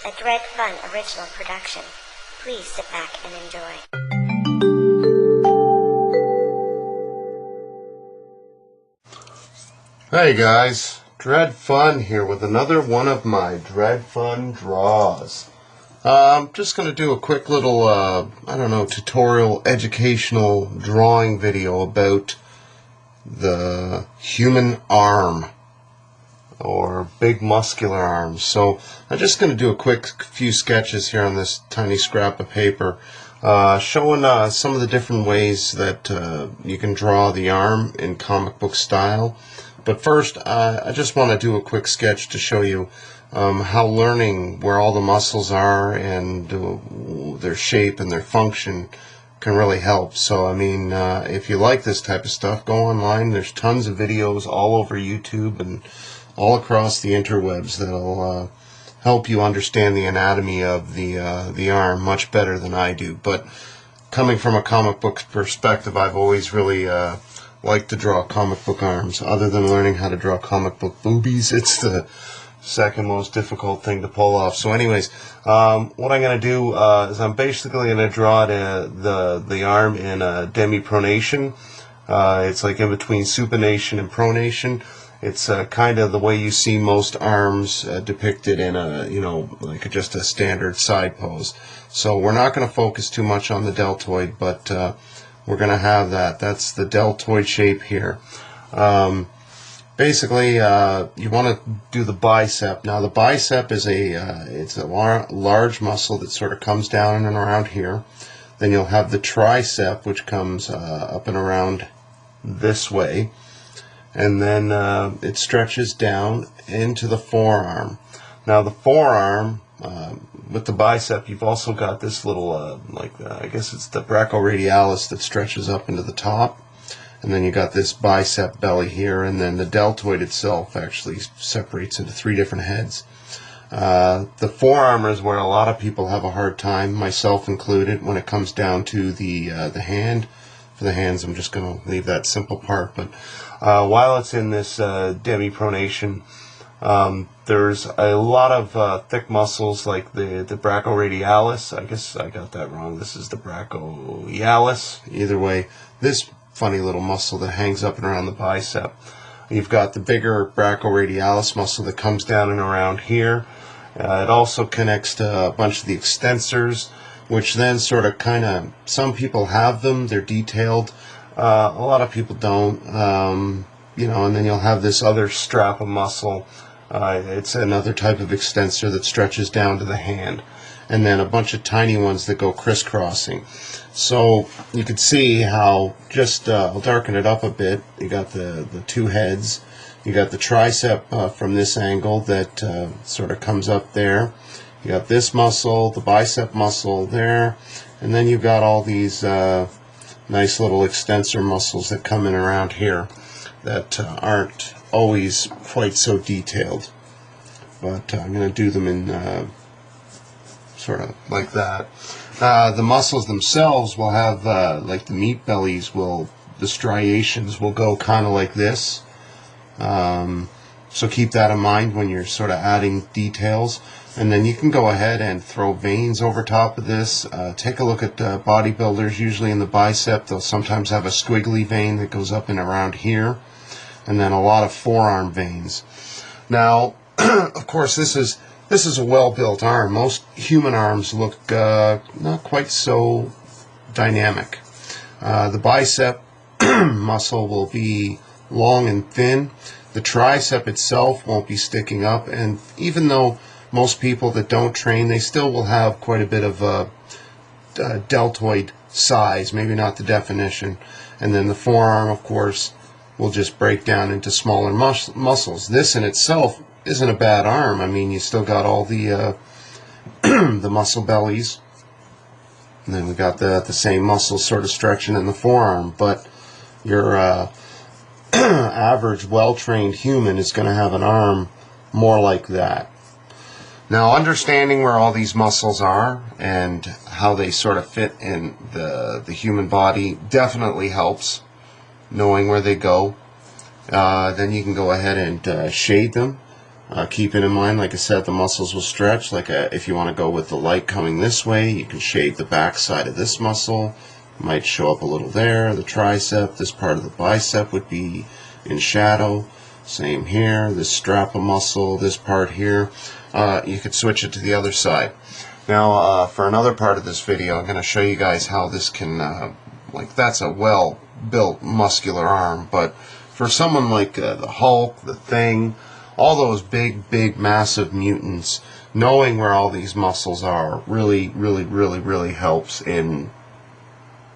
a Dredfunn original production. Please sit back and enjoy. Hey guys, Dredfunn here with another one of my Dredfunn draws. I'm just going to do a quick little, tutorial, educational drawing video about the human arm, or big muscular arms. So I'm just going to do a quick few sketches here on this tiny scrap of paper, showing some of the different ways that you can draw the arm in comic book style. But first, I just want to do a quick sketch to show you how learning where all the muscles are and their shape and their function can really help. So, I mean, if you like this type of stuff, go online. There's tons of videos all over YouTube and all across the interwebs that'll help you understand the anatomy of the arm much better than I do. But coming from a comic book perspective, I've always really liked to draw comic book arms. Other than learning how to draw comic book boobies, it's the second most difficult thing to pull off. So anyways, what I'm going to do is I'm basically going to draw the arm in a demi-pronation. It's like in between supination and pronation. It's kind of the way you see most arms depicted in a, like just a standard side pose. So we're not going to focus too much on the deltoid, but we're going to have that. That's the deltoid shape here. Basically, you want to do the bicep. Now, the bicep is it's a large muscle that sort of comes down in and around here. Then you'll have the tricep, which comes up and around this way. And then it stretches down into the forearm. Now, the forearm, with the bicep, you've also got this little, I guess it's the brachioradialis that stretches up into the top. And then you got this bicep belly here, and then the deltoid itself actually separates into three different heads. The forearm is where a lot of people have a hard time, myself included, when it comes down to the hand. For the hands, I'm just going to leave that simple part. But while it's in this demi-pronation, there's a lot of thick muscles like the brachioradialis. I guess I got that wrong. This is the brachioradialis. Either way, this funny little muscle that hangs up and around the bicep. You've got the bigger brachioradialis muscle that comes down and around here. It also connects to a bunch of the extensors, which then sort of some people have them, they're detailed. A lot of people don't. And then you'll have this other strap of muscle. It's another type of extensor that stretches down to the hand. And then a bunch of tiny ones that go crisscrossing. So you can see how, I'll darken it up a bit. You got the two heads. You got the tricep from this angle that sort of comes up there. You got this muscle, the bicep muscle there. And then you've got all these nice little extensor muscles that come in around here that aren't always quite so detailed. But I'm going to do them in sort of like that. The muscles themselves will have, like the meat bellies, the striations will go kind of like this. So keep that in mind when you're sort of adding details. And then you can go ahead and throw veins over top of this. Take a look at bodybuilders. Usually in the bicep, they'll sometimes have a squiggly vein that goes up and around here. And then a lot of forearm veins. Now, of course, this is a well-built arm. Most human arms look not quite so dynamic. The bicep muscle will be long and thin. The tricep itself won't be sticking up, and even though most people that don't train, they still will have quite a bit of deltoid size, maybe not the definition. And then the forearm, of course, will just break down into smaller muscles. This in itself isn't a bad arm. I mean, you still got all the the muscle bellies, and then we got the same muscles sort of stretching in the forearm. But your average, well-trained human is going to have an arm more like that. Now, understanding where all these muscles are and how they sort of fit in the human body definitely helps. Knowing where they go, then you can go ahead and shade them. Keeping in mind, like I said, the muscles will stretch. Like if you want to go with the light coming this way, you can shade the back side of this muscle. Might show up a little there. The tricep, this part of the bicep would be in shadow. Same here. This strap of muscle, this part here. You could switch it to the other side. Now, for another part of this video, I'm going to show you guys how this can, like that's a well-built muscular arm, but for someone like the Hulk, the Thing, all those big, massive mutants, knowing where all these muscles are really helps in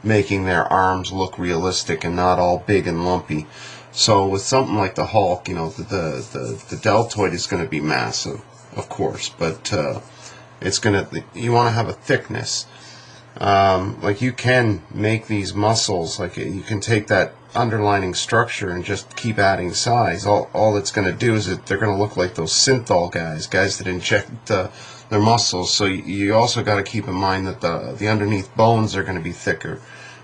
making their arms look realistic and not all big and lumpy. So with something like the Hulk, you know, the deltoid is going to be massive, of course, but it's going to, you want to have a thickness. Like you can make these muscles, like you can take that underlining structure and just keep adding size. All it's going to do is that they're going to look like those synthol guys that inject their muscles. So you also got to keep in mind that the underneath bones are going to be thicker,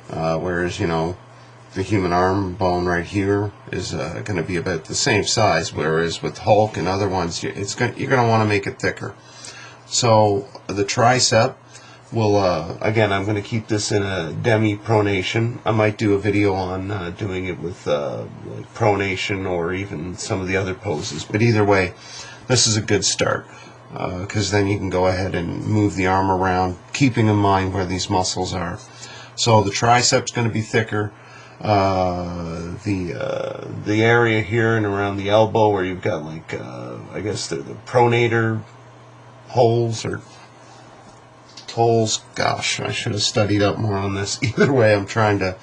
whereas, you know, the human arm bone right here is going to be about the same size, whereas with Hulk and other ones, you're going to want to make it thicker. So the tricep will, again, I'm going to keep this in a demi-pronation. I might do a video on doing it with like pronation or even some of the other poses. But either way, this is a good start, because then you can go ahead and move the arm around, keeping in mind where these muscles are. So the tricep's going to be thicker. The area here and around the elbow where you've got like, I guess the pronator holes or holes. Gosh, I should have studied up more on this. Either way, I'm trying to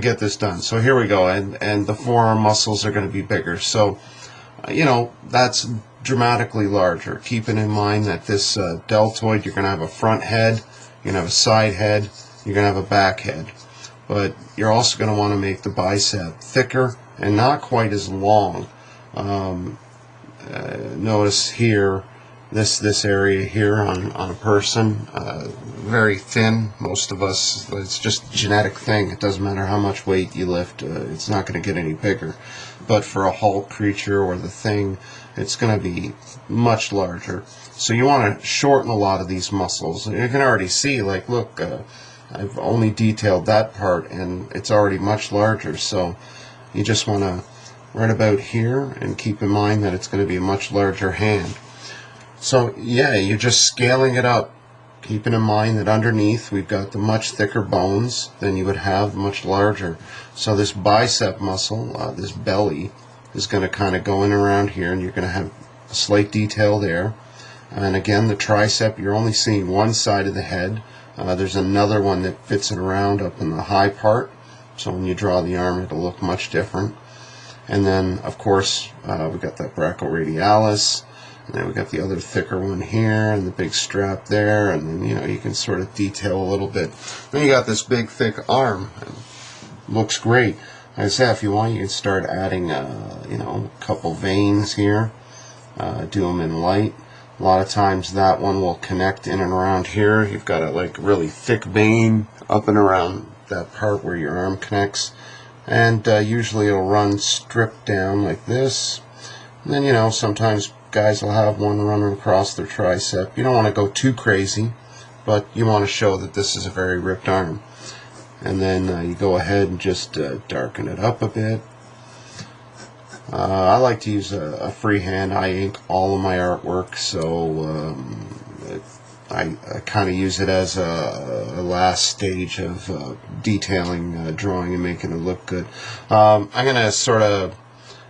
get this done. So here we go, and the forearm muscles are going to be bigger. So you know, that's dramatically larger. Keeping in mind that this deltoid, you're going to have a front head, you're going to have a side head, you're going to have a back head. But you're also going to want to make the bicep thicker and not quite as long. Notice here, this area here on a person, very thin. Most of us, it's just a genetic thing. It doesn't matter how much weight you lift, it's not going to get any bigger. But for a Hulk creature or the Thing, it's going to be much larger. So you want to shorten a lot of these muscles. You can already see, like, look, I've only detailed that part and it's already much larger. So you just want to right about here and keep in mind that it's going to be a much larger hand. So yeah, you're just scaling it up, keeping in mind that underneath we've got the much thicker bones than you would have, much larger. So this bicep muscle, this belly, is going to kind of go in around here, and you're going to have a slight detail there. And again, the tricep, you're only seeing one side of the head. There's another one that fits it around up in the high part, so when you draw the arm it'll look much different. And then of course we've got that brachioradialis, and then we got the other thicker one here, and the big strap there, and then, you know, you can sort of detail a little bit. Then you got this big thick arm. It looks great. Like I said, if you want, you can start adding you know, a couple veins here, do them in light. A lot of times that one will connect in and around here. You've got a like really thick vein up and around that part where your arm connects, and usually it'll run stripped down like this. And then, you know, sometimes guys will have one running across their tricep. You don't want to go too crazy, but you want to show that this is a very ripped arm. And then you go ahead and just darken it up a bit. I like to use a freehand. I ink all of my artwork, so I kind of use it as a last stage of detailing, drawing, and making it look good. I'm going to sort of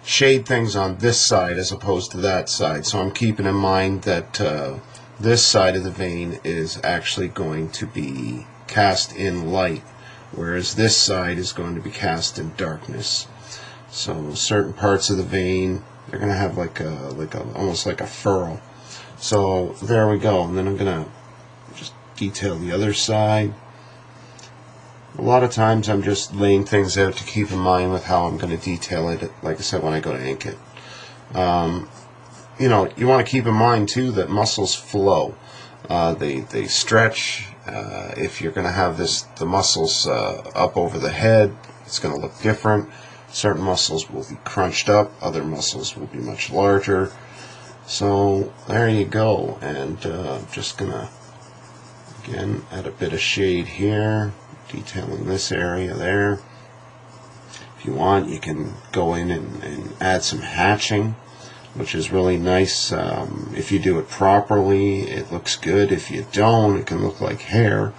shade things on this side as opposed to that side, so I'm keeping in mind that this side of the vein is actually going to be cast in light, whereas this side is going to be cast in darkness. So certain parts of the vein, they're going to have like almost like a furrow. So there we go. And then I'm going to just detail the other side. A lot of times I'm just laying things out to keep in mind with how I'm going to detail it, like I said, when I go to ink it. You know, you want to keep in mind too that muscles flow. They stretch. If you're going to have the muscles up over the head, it's going to look different. Certain muscles will be crunched up, other muscles will be much larger. So there you go, and I'm just gonna again add a bit of shade here, detailing this area there. If you want, you can go in and add some hatching, which is really nice. If you do it properly, it looks good. If you don't, it can look like hair.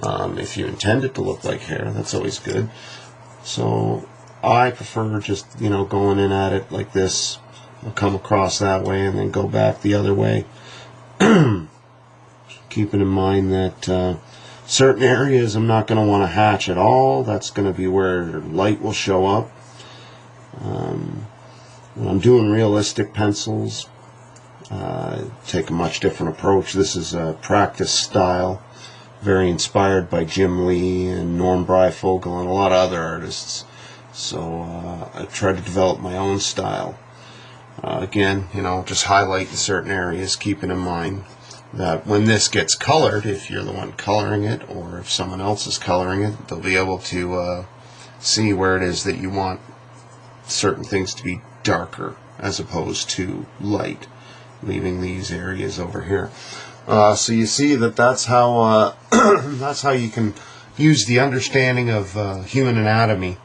If you intend it to look like hair, that's always good. So I prefer just, going in at it like this. I'll come across that way and then go back the other way. Keeping in mind that certain areas I'm not going to want to hatch at all. That's going to be where light will show up. When I'm doing realistic pencils, take a much different approach. This is a practice style, very inspired by Jim Lee and Norm Breyfogle and a lot of other artists. So I try to develop my own style. Again, just highlighting certain areas, keeping in mind that when this gets colored, if you're the one coloring it or if someone else is coloring it, they'll be able to see where it is that you want certain things to be darker as opposed to light, leaving these areas over here. So you see that's how that's how you can use the understanding of human anatomy.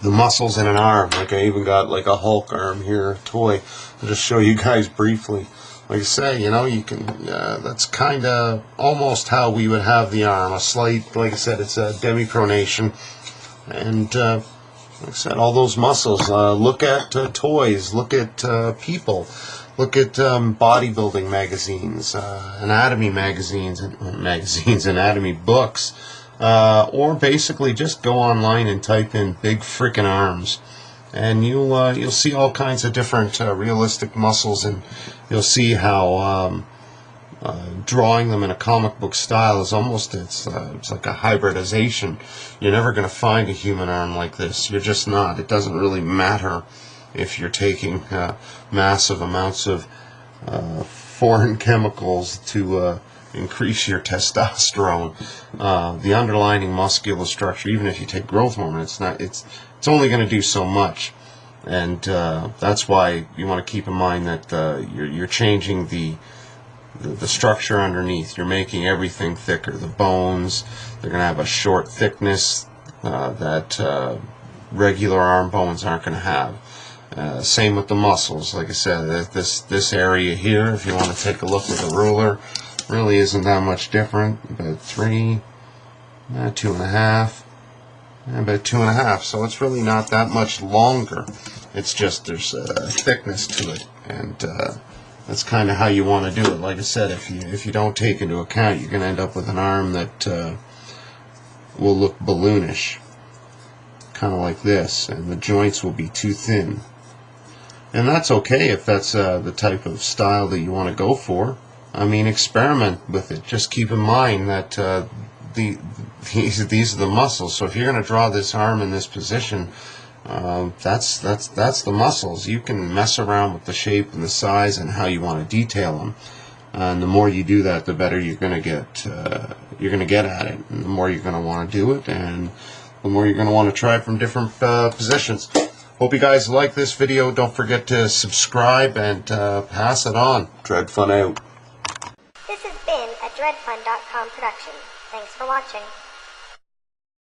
The muscles in an arm, like I even got like a Hulk arm here, a toy. I'll just show you guys briefly. Like I say, you can, that's kind of almost how we would have the arm. A slight, like I said, it's a demi-pronation. And like I said, all those muscles. Look at toys, look at people, look at bodybuilding magazines, anatomy magazines, anatomy books. Or basically just go online and type in big frickin' arms, and you'll see all kinds of different realistic muscles, and you'll see how drawing them in a comic book style is almost it's like a hybridization. You're never going to find a human arm like this. You're just not. It doesn't really matter if you're taking massive amounts of foreign chemicals to increase your testosterone. The underlying muscular structure, even if you take growth hormone, it's only going to do so much, and that's why you want to keep in mind that you're changing the structure underneath. You're making everything thicker. The bones, they're going to have a short thickness that regular arm bones aren't going to have. Same with the muscles. Like I said, this area here, if you want to take a look with a ruler, really isn't that much different. About 3, 2.5, about 2.5. So it's really not that much longer. It's just there's a thickness to it, and that's kind of how you want to do it. Like I said, if you don't take into account, you're going to end up with an arm that will look balloonish, kind of like this, and the joints will be too thin. And that's okay if that's the type of style that you want to go for. I mean, experiment with it. Just keep in mind that these are the muscles. So if you're going to draw this arm in this position, that's the muscles. You can mess around with the shape and the size and how you want to detail them. And the more you do that, the better you're going to get. You're going to get at it, and the more you're going to want to do it, and the more you're going to want to try it from different positions. Hope you guys like this video. Don't forget to subscribe and pass it on. Dredfunn out. This has been a Dredfunn.com production. Thanks for watching.